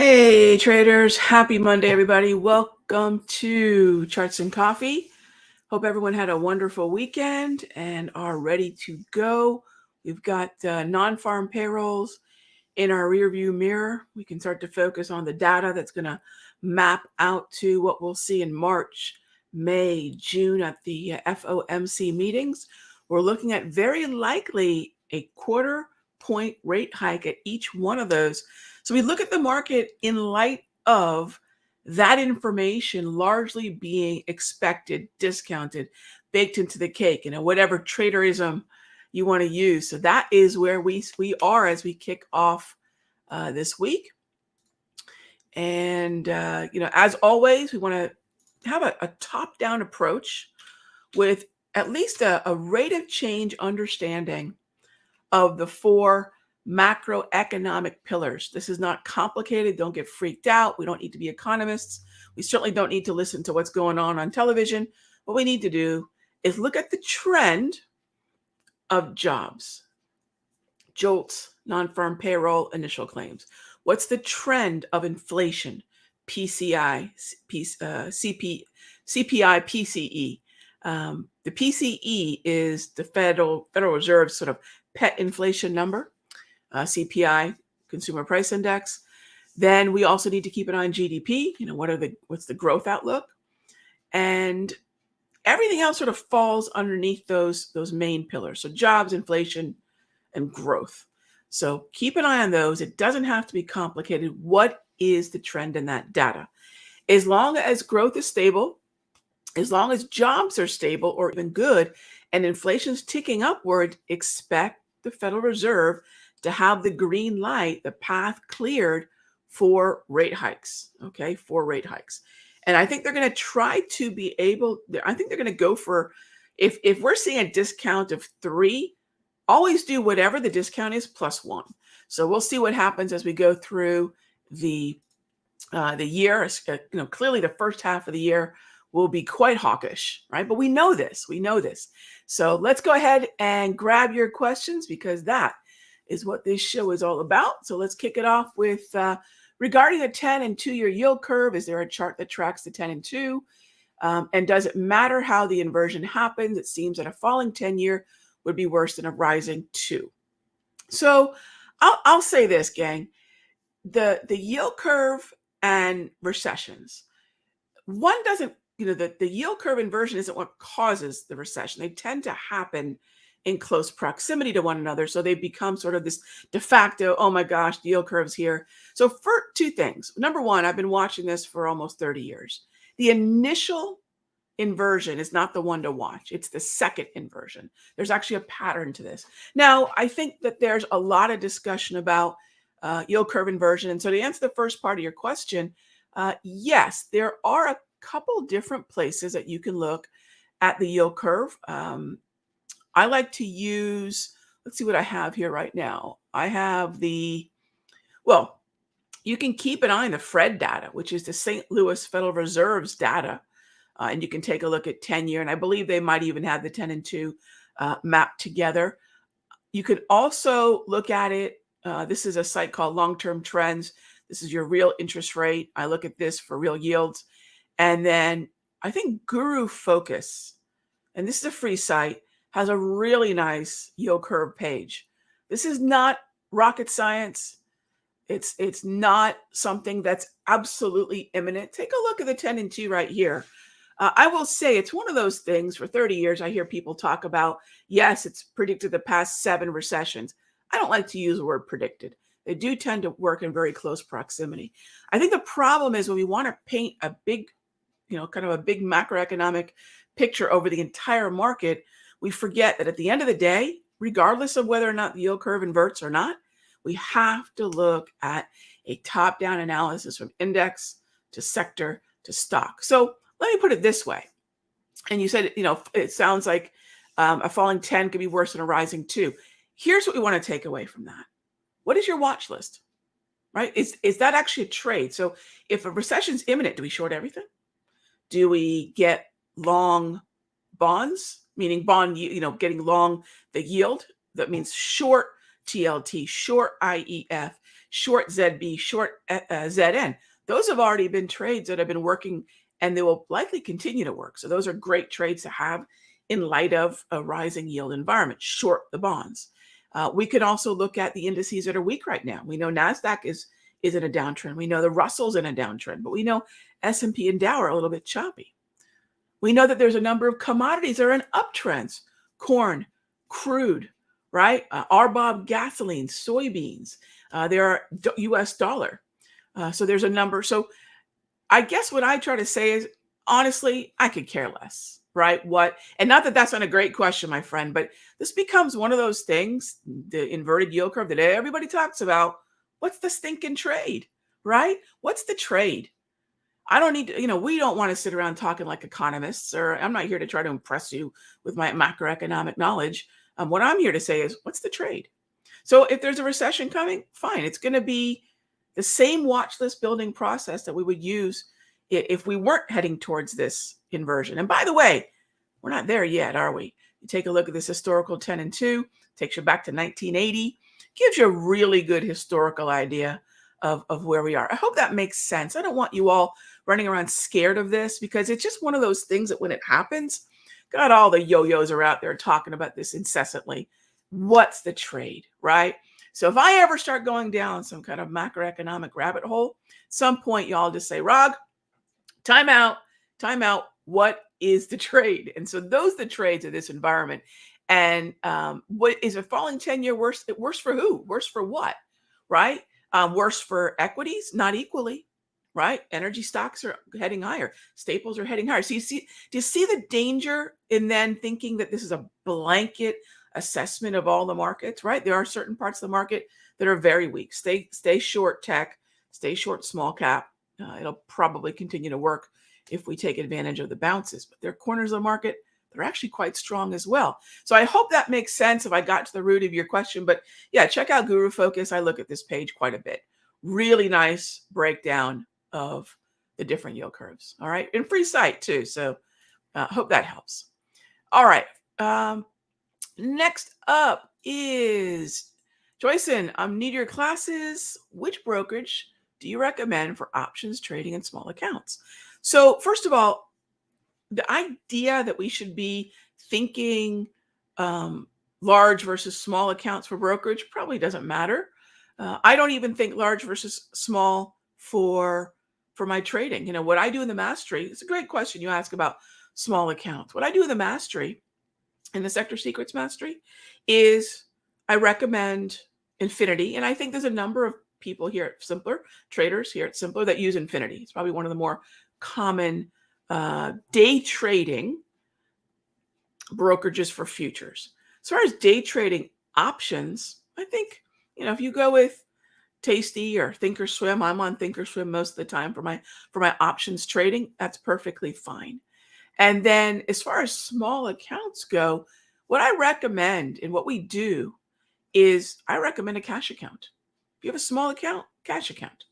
Hey traders, happy Monday everybody. Welcome to Charts and Coffee. Hope everyone had a wonderful weekend and are ready to go. We've got non-farm payrolls in our rearview mirror. We can start to focus on the data that's going to map out to what we'll see in March, May, June at the FOMC meetings. We're looking at very likely a quarter point rate hike at each one of those. So we look at the market in light of that information largely being expected, discounted, baked into the cake, whatever traderism you want to use. So that is where we are as we kick off this week. And, as always, we want to have a top-down approach with at least a rate of change understanding of the four macroeconomic pillars. This is not complicated. Don't get freaked out. We don't need to be economists. We certainly don't need to listen to what's going on television. What we need to do is look at the trend of jobs, JOLTS, non-farm payroll, initial claims. What's the trend of inflation, PCI, CPI, PCE? The PCE is the Federal Reserve's sort of pet inflation number, CPI, Consumer Price Index. Then we also need to keep an eye on GDP. What's the growth outlook? And everything else sort of falls underneath those main pillars. So jobs, inflation, and growth. So keep an eye on those. It doesn't have to be complicated. What is the trend in that data? As long as growth is stable, as long as jobs are stable or even good, and inflation's ticking upward, expect the Federal Reserve to have the green light, the path cleared for rate hikes, for rate hikes. And I think they're going to try to be able, I think they're going to go for, if we're seeing a discount of 3, always do whatever the discount is plus 1. So we'll see what happens as we go through the year. Clearly the first half of the year will be quite hawkish, right? But we know this. So let's go ahead and grab your questions because that is what this show is all about. So let's kick it off with regarding the 10 and 2-year yield curve. Is there a chart that tracks the 10 and 2? And does it matter how the inversion happens? It seems that a falling 10-year would be worse than a rising 2. So I'll say this, gang. The yield curve and recessions, one doesn't, the yield curve inversion isn't what causes the recession. They tend to happen in close proximity to one another. So they become sort of this de facto, oh my gosh, the yield curve's here. So for 2 things. Number one, I've been watching this for almost 30 years. The initial inversion is not the one to watch. It's the second inversion. There's actually a pattern to this. Now, I think that there's a lot of discussion about yield curve inversion. And so to answer the first part of your question, yes, there are a couple different places that you can look at the yield curve. I like to use, let's see what I have here right now. I have you can keep an eye on the Fred data, which is the St. Louis Federal Reserve's data. And you can take a look at 10-year, and I believe they might even have the 10 and 2 mapped together. You could also look at it. This is a site called Long-Term Trends. This is your real interest rate. I look at this for real yields. And then I think Guru Focus, and this is a free site, has a really nice yield curve page. This is not rocket science. It's not something that's absolutely imminent. Take a look at the 10 and 2 right here. I will say it's one of those things. For 30 years, I hear people talk about, yes, it's predicted the past 7 recessions. I don't like to use the word predicted. They do tend to work in very close proximity. I think the problem is when we want to paint a big, kind of a big macroeconomic picture over the entire market, we forget that at the end of the day, regardless of whether or not the yield curve inverts or not, we have to look at a top-down analysis from index to sector to stock. So let me put it this way. And you said, it sounds like a falling 10 could be worse than a rising 2. Here's what we want to take away from that. What is your watch list, right? Is that actually a trade? So if a recession's imminent, do we short everything? Do we get long bonds, meaning bond, getting long the yield? That means short TLT, short IEF, short ZB, short ZN. Those have already been trades that have been working, and they will likely continue to work. So those are great trades to have in light of a rising yield environment. Short the bonds. We can also look at the indices that are weak right now. We know NASDAQ is in a downtrend. We know the Russell's in a downtrend, but we know S&P and Dow are a little bit choppy. We know that there's a number of commodities that are in uptrends. Corn, crude, right? RBOB gasoline, soybeans. There are US dollar. So there's a number. So I guess what I try to say is, honestly, I could care less, right? What, and not that that's not a great question, my friend, but this becomes one of those things, the inverted yield curve that everybody talks about. What's the stinking trade, right? What's the trade? I don't need to, we don't want to sit around talking like economists, or I'm not here to try to impress you with my macroeconomic knowledge. What I'm here to say is, what's the trade? So if there's a recession coming, fine. It's going to be the same watch list building process that we would use if we weren't heading towards this inversion. And by the way, we're not there yet, are we? You take a look at this historical 10 and 2, takes you back to 1980, gives you a really good historical idea of where we are. I hope that makes sense. I don't want you all running around scared of this, because it's just one of those things that when it happens, God, all the yo-yos are out there talking about this incessantly. What's the trade, right? So if I ever start going down some kind of macroeconomic rabbit hole, some point y'all just say, Rog, time out. What is the trade? And so those are the trades of this environment. And what is a falling 10-year worse? Worse for who? Worse for what? Right? Worse for equities? Not equally. Right? Energy stocks are heading higher. Staples are heading higher. So do you see the danger in then thinking that this is a blanket assessment of all the markets, right? There are certain parts of the market that are very weak. Stay short tech, stay short small cap. It'll probably continue to work if we take advantage of the bounces, but there are corners of the market that are actually quite strong as well. So I hope that makes sense if I got to the root of your question. But yeah, check out Guru Focus. I look at this page quite a bit. Really nice breakdown of the different yield curves. All right. And free site too. So hope that helps. All right. Next up is Joyson. Need your classes. Which brokerage do you recommend for options trading in small accounts? So first of all, the idea that we should be thinking large versus small accounts for brokerage probably doesn't matter. I don't even think large versus small for my trading. What I do in the mastery, it's a great question you ask about small accounts. What I do in the mastery, in the Sector Secrets mastery, is I recommend Infinity. And I think there's a number of people here at Simpler, traders here at Simpler, that use Infinity. It's probably one of the more common day trading brokerages for futures. As far as day trading options, I think, if you go with Tasty or Thinkorswim, I'm on Thinkorswim most of the time for my options trading. That's perfectly fine. And then as far as small accounts go, what I recommend and what we do is I recommend a cash account. If you have a small account, cash account.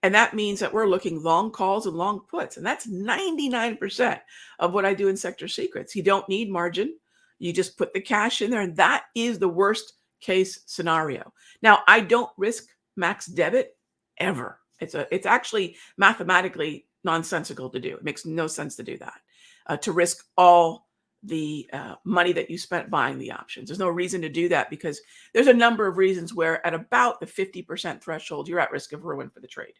And that means that we're looking long calls and long puts. And that's 99% of what I do in Sector Secrets. You don't need margin. You just put the cash in there. And that is the worst case scenario. Now, I don't risk max debit ever. It's actually mathematically nonsensical to do. It makes no sense to do that, to risk all the money that you spent buying the options. There's no reason to do that, because there's a number of reasons where at about the 50% threshold, you're at risk of ruin for the trade.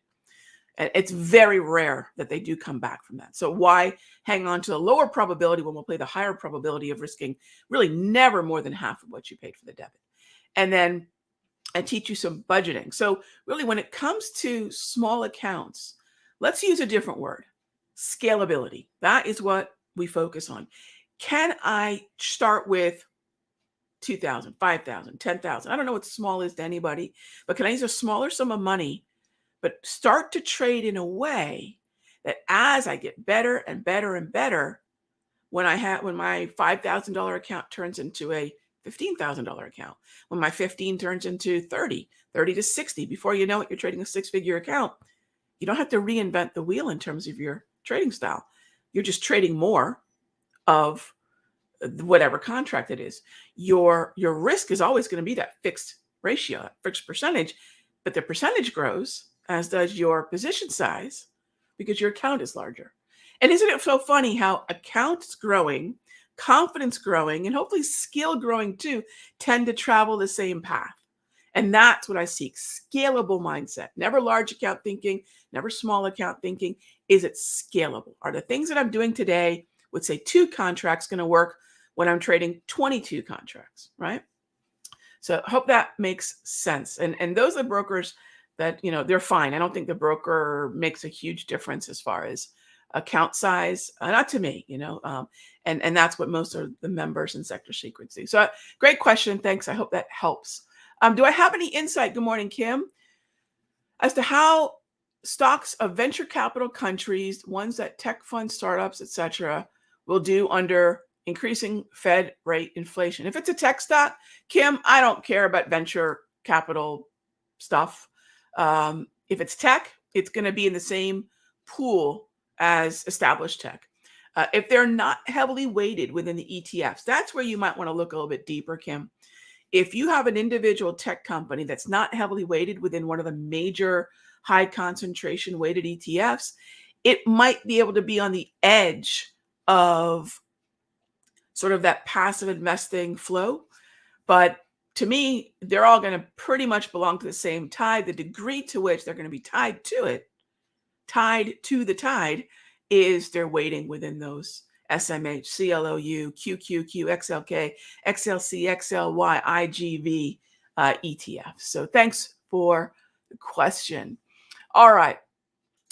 And it's very rare that they do come back from that. So why hang on to the lower probability when we'll play the higher probability of risking really never more than half of what you paid for the debit? And then I teach you some budgeting. So really, when it comes to small accounts, let's use a different word: scalability. That is what we focus on. Can I start with 2,000, 5,000, 10,000? I don't know what small is to anybody, but can I use a smaller sum of money, but start to trade in a way that as I get better and better and better, when my $5,000 account turns into a $15,000 account, when my 15 turns into 30 to 60, before you know it, you're trading a six-figure account. You don't have to reinvent the wheel in terms of your trading style. You're just trading more of whatever contract it is. Your risk is always going to be that fixed ratio, that fixed percentage, but the percentage grows, as does your position size, because your account is larger. And isn't it so funny how accounts growing, confidence growing, and hopefully skill growing too, tend to travel the same path? And that's what I seek. Scalable mindset. Never large account thinking, never small account thinking. Is it scalable? Are the things that I'm doing today with, say, 2 contracts going to work when I'm trading 22 contracts, right? So I hope that makes sense. And those are brokers that, they're fine. I don't think the broker makes a huge difference as far as account size, not to me, and that's what most of the members in Sector Secrets do. So great question. Thanks. I hope that helps. Do I have any insight? Good morning, Kim, as to how stocks of venture capital countries, ones that tech fund startups, etc., will do under increasing Fed rate inflation? If it's a tech stock, Kim, I don't care about venture capital stuff. If it's tech, it's going to be in the same pool as established tech. If they're not heavily weighted within the ETFs, that's where you might want to look a little bit deeper, Kim. If you have an individual tech company that's not heavily weighted within one of the major high concentration weighted ETFs, it might be able to be on the edge of sort of that passive investing flow. But to me, they're all going to pretty much belong to the same tide. The degree to which they're going to be tied to it, tied to the tide, is their weighting within those SMH, CLOU, QQQ, XLK, XLC, XLY, IGV ETFs. So thanks for the question. All right.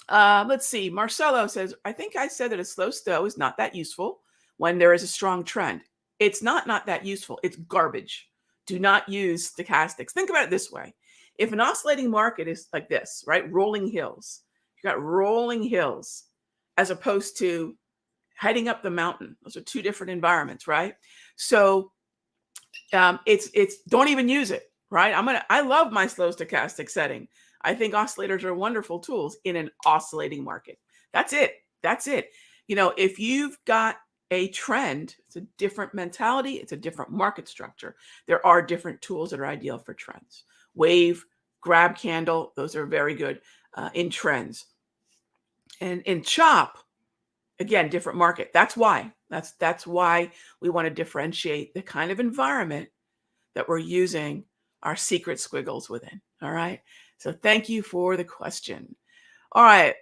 Let's see. Marcelo says, I think I said that a slow stow is not that useful when there is a strong trend. It's not that useful. It's garbage. Do not use stochastics. Think about it this way. If an oscillating market is like this, right? Rolling hills. You got rolling hills as opposed to heading up the mountain. Those are 2 different environments, right? So it's don't even use it, right? I love my slow stochastic setting. I think oscillators are wonderful tools in an oscillating market. That's it. If you've got a trend, it's a different mentality. It's a different market structure. There are different tools that are ideal for trends. Wave, grab candle, those are very good in trends. And in chop, again, different market. That's why we want to differentiate the kind of environment that we're using our secret squiggles within. All right. So thank you for the question. All right.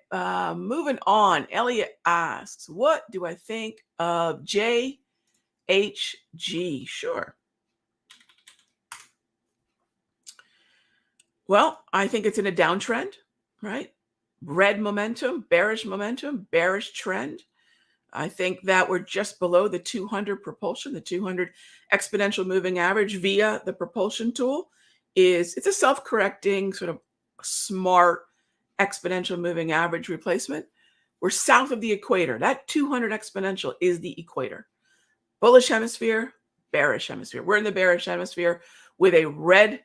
Moving on. Elliot asks, what do I think of JHG? Sure. Well, I think it's in a downtrend, right? Red momentum, bearish trend. I think that we're just below the 200 propulsion, the 200 exponential moving average via the propulsion tool. It's a self-correcting sort of smart exponential moving average replacement. We're south of the equator. That 200 exponential is the equator. Bullish hemisphere, bearish hemisphere. We're in the bearish hemisphere with a red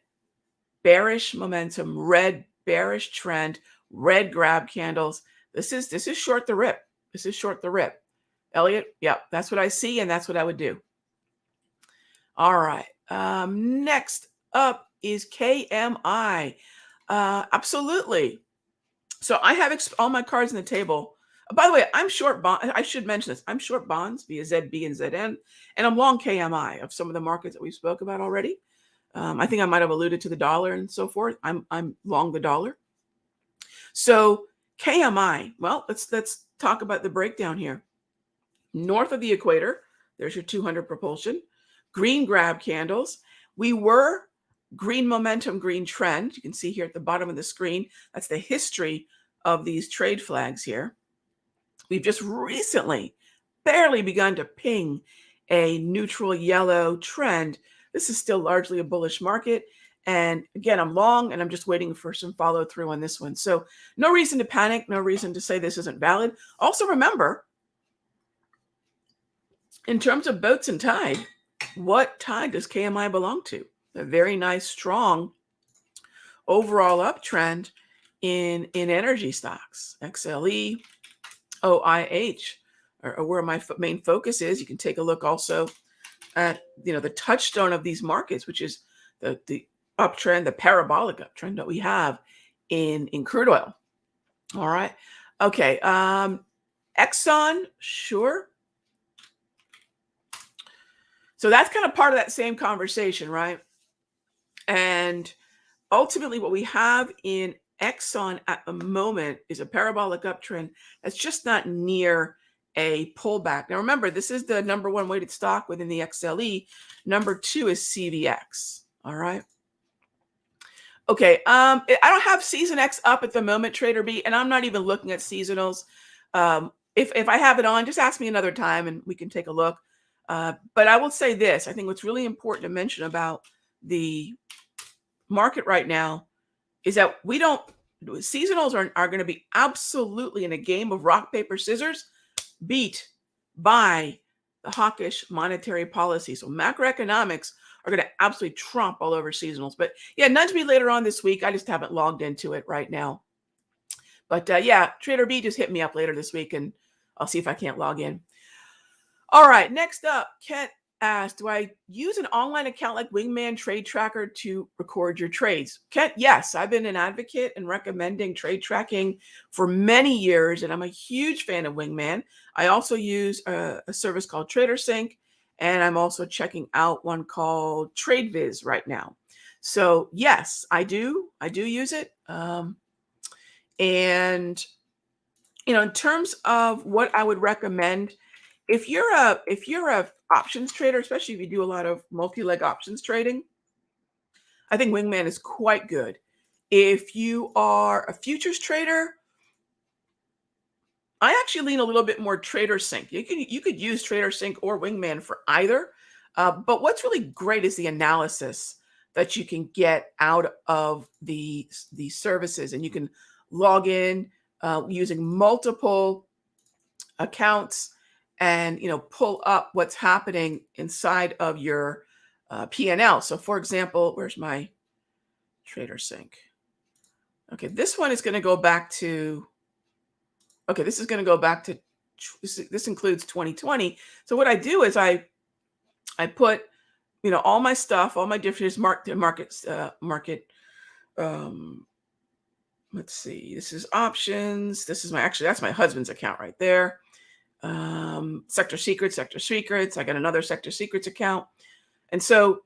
bearish momentum, red bearish trend, red grab candles. This is short the rip. This is short the rip. Elliot, yeah, that's what I see, and that's what I would do. All right. Next up is KMI. Absolutely. So I have all my cards on the table. By the way, I'm short bond. I should mention this. I'm short bonds via ZB and ZN, and I'm long KMI of some of the markets that we spoke about already. I think I might have alluded to the dollar and so forth. I'm long the dollar. So KMI. Well, let's talk about the breakdown here. North of the equator, there's your 200 propulsion. Green grab candles. We were green momentum, green trend. You can see here at the bottom of the screen. That's the history of these trade flags here. We've just recently barely begun to ping a neutral yellow trend. This is still largely a bullish market. And again, I'm long and I'm just waiting for some follow through on this one. So no reason to panic. No reason to say this isn't valid. Also remember, in terms of boats and tide, what tide does KMI belong to? A very nice, strong overall uptrend in energy stocks, XLE, OIH, or where my main focus is. You can take a look also at the touchstone of these markets, which is the uptrend, the parabolic uptrend that we have in crude oil. All right. Okay. Exxon, sure. So that's kind of part of that same conversation, right? And ultimately, what we have in Exxon at the moment is a parabolic uptrend that's just not near a pullback. Now, remember, this is the number one weighted stock within the XLE. Number two is CVX. All right. Okay. I don't have Season X up at the moment, Trader B, and I'm not even looking at seasonals. If I have it on, just ask me another time and we can take a look. But I will say this: I think what's really important to mention about the market right now is that seasonals are going to be absolutely in a game of rock, paper, scissors, beat by the hawkish monetary policy. So macroeconomics are going to absolutely trump all over seasonals. But yeah, nudge me later on this week. I just haven't logged into it right now. But yeah, Trader B, just hit me up later this week and I'll see if I can't log in. All right, next up, Kent asked, do I use an online account like Wingman Trade Tracker to record your trades? Kent, yes, I've been an advocate and recommending trade tracking for many years, and I'm a huge fan of Wingman. I also use a service called TraderSync, and I'm also checking out one called TradeViz right now. So yes, I do use it. And in terms of what I would recommend, if you're a options trader, especially if you do a lot of multi-leg options trading, I think Wingman is quite good. If you are a futures trader, I actually lean a little bit more TraderSync. You could use TraderSync or Wingman for either. But what's really great is the analysis that you can get out of the services, and you can log in using multiple accounts and pull up what's happening inside of your P&L. So for example, where's my TraderSync? Okay, this one is going to go back to, okay, this is going to go back to, this includes 2020. So what I do is I put, all my stuff, all my different markets, let's see, this is options. This is that's my husband's account right there. Sector secrets. I got another sector secrets account. And so,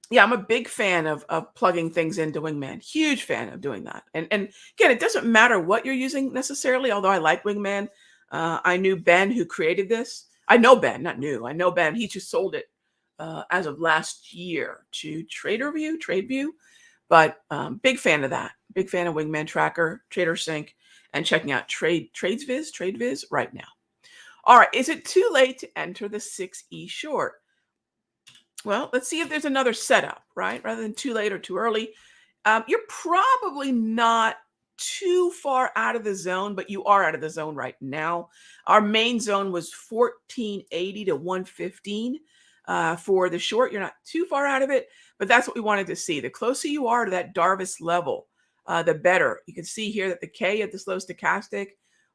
yeah, I'm a big fan of plugging things into Wingman. Huge fan of doing that. And again, it doesn't matter what you're using necessarily, although I like Wingman. I knew Ben who created this. I know Ben, not new. I know Ben. He just sold it as of last year to TradeView. But big fan of that. Big fan of Wingman Tracker, TraderSync, and checking out TradeViz right now. All right, is it too late to enter the 6E short? Well, let's see if there's another setup, right? Rather than too late or too early. You're probably not too far out of the zone, but you are out of the zone right now. Our main zone was 1480 to 115 for the short. You're not too far out of it, but that's what we wanted to see. The closer you are to that Darvis level, the better. You can see here that the K at the slow stochastic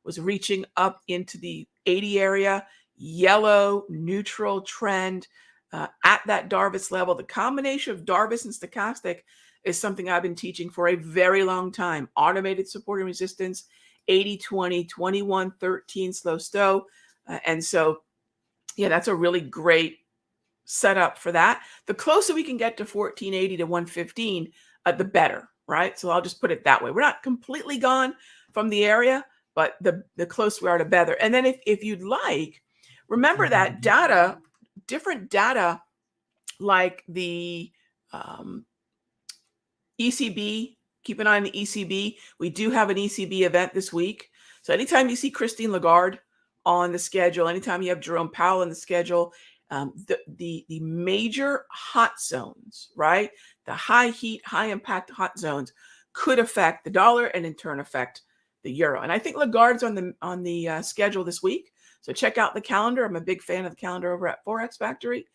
was reaching up into the 80 area, yellow neutral trend at that Darvis level. The combination of Darvis and stochastic is something I've been teaching for a very long time. Automated support and resistance, 80-20, 21-13 slow stow. And so, yeah, that's a really great setup for that. The closer we can get to 1480 to 115, the better, right? So I'll just put it that way. We're not completely gone from the area, but the closer we are to better. And then if you'd like, remember that data, different data like the ECB, keep an eye on the ECB. We do have an ECB event this week. So anytime you see Christine Lagarde on the schedule, anytime you have Jerome Powell on the schedule, the major hot zones, right? The high heat, high impact hot zones could affect the dollar and in turn affect the euro. And I think Lagarde's on the schedule this week. So check out the calendar. I'm a big fan of the calendar over at Forex Factory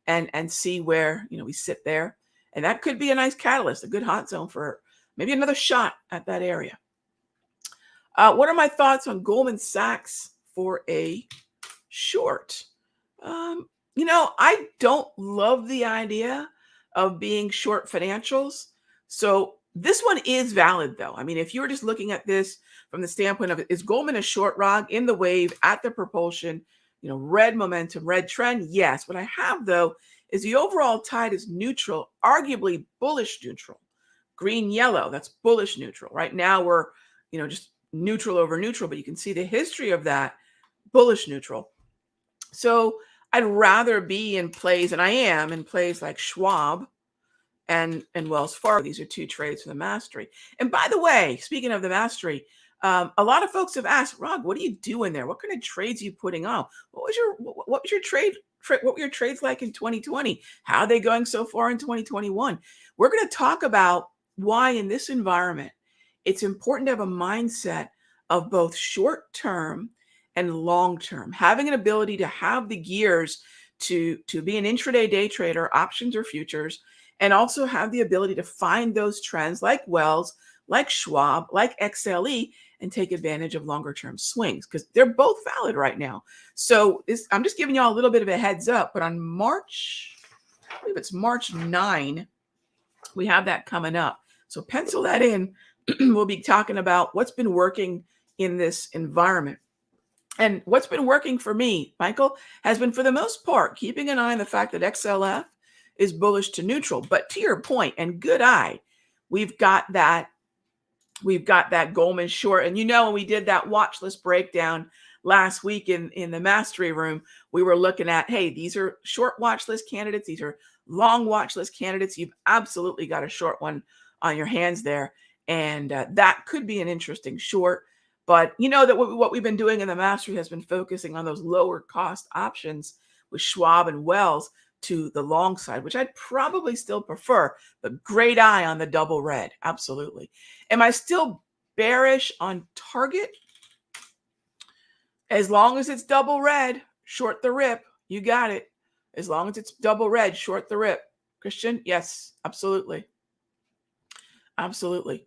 and see where, we sit there. And that could be a nice catalyst, a good hot zone for maybe another shot at that area. What are my thoughts on Goldman Sachs for a short? I don't love the idea of being short financials. So this one is valid though. I mean, if you're just looking at this from the standpoint of, is Goldman a short rog in the wave at the propulsion, red momentum, red trend? Yes. What I have though is the overall tide is neutral, arguably bullish neutral. Green, yellow, that's bullish neutral. Right now we're, just neutral over neutral, but you can see the history of that bullish neutral. So I'd rather be in plays, and I am in plays like Schwab and Wells Fargo. These are two trades for the mastery. And by the way, speaking of the mastery, a lot of folks have asked, Rog, what are you doing there? What kind of trades are you putting on? What was your trade? What were your trades like in 2020? How are they going so far in 2021? We're going to talk about why in this environment it's important to have a mindset of both short term and long term, having an ability to have the gears to be an intraday day trader, options or futures, and also have the ability to find those trends like Wells, like Schwab, like XLE, and take advantage of longer term swings because they're both valid right now. So I'm just giving y'all a little bit of a heads up, but on March, I believe it's March 9, we have that coming up. So pencil that in. We'll be talking about what's been working in this environment. And what's been working for me, Michael, has been for the most part, keeping an eye on the fact that XLF is bullish to neutral. But to your point, and good eye, we've got that Goldman short. And when we did that watch list breakdown last week in the mastery room, we were looking at, hey, these are short watch list candidates. These are long watch list candidates. You've absolutely got a short one on your hands there. And that could be an interesting short. But that what we've been doing in the mastery has been focusing on those lower cost options with Schwab and Wells to the long side, which I'd probably still prefer, but great eye on the double red. Absolutely. Am I still bearish on Target? As long as it's double red, short the rip. You got it. As long as it's double red, short the rip. Christian? Yes, absolutely. Absolutely.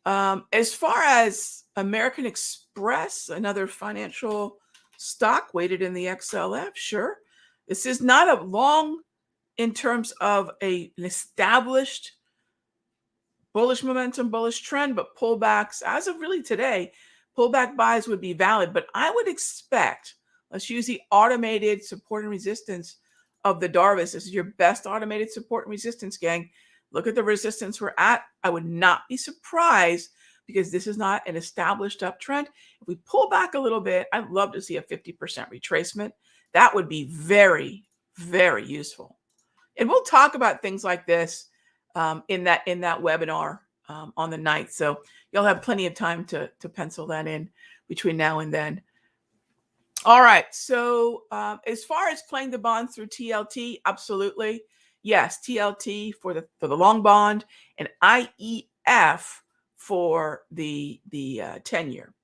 As far as American Express, another financial stock weighted in the XLF, sure. This is not a long in terms of an established bullish momentum, bullish trend, but pullbacks as of really today, pullback buys would be valid. But I would expect, let's use the automated support and resistance of the Darvis. This is your best automated support and resistance, gang. Look at the resistance we're at. I would not be surprised because this is not an established uptrend. If we pull back a little bit, I'd love to see a 50% retracement. That would be very, very useful. And we'll talk about things like this in that webinar on the 9th. So you'll have plenty of time to pencil that in between now and then. All right. So as far as playing the bonds through TLT, absolutely. Yes, TLT for the long bond and IEF for the 10-year.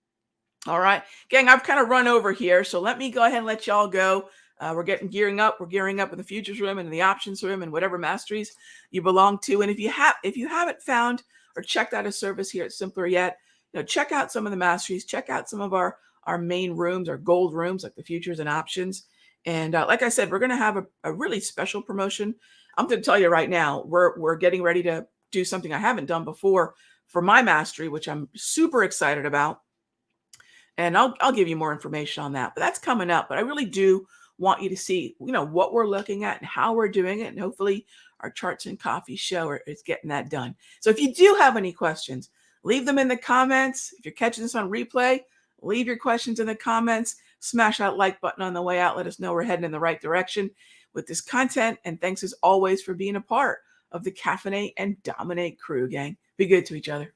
All right, gang, I've kind of run over here, so let me go ahead and let y'all go. We're gearing up. We're gearing up in the futures room and in the options room and whatever masteries you belong to. And if you haven't found or checked out a service here at Simpler yet, check out some of the masteries. Check out some of our main rooms, our gold rooms, like the futures and options. And like I said, we're going to have a really special promotion. I'm going to tell you right now, we're getting ready to do something I haven't done before for my mastery, which I'm super excited about. And I'll give you more information on that, but that's coming up. But I really do want you to see, what we're looking at and how we're doing it. And hopefully our Charts and Coffee show is getting that done. So if you do have any questions, leave them in the comments. If you're catching this on replay, leave your questions in the comments. Smash that like button on the way out. Let us know we're heading in the right direction with this content. And thanks as always for being a part of the Caffeinate and Dominate crew, gang. Be good to each other.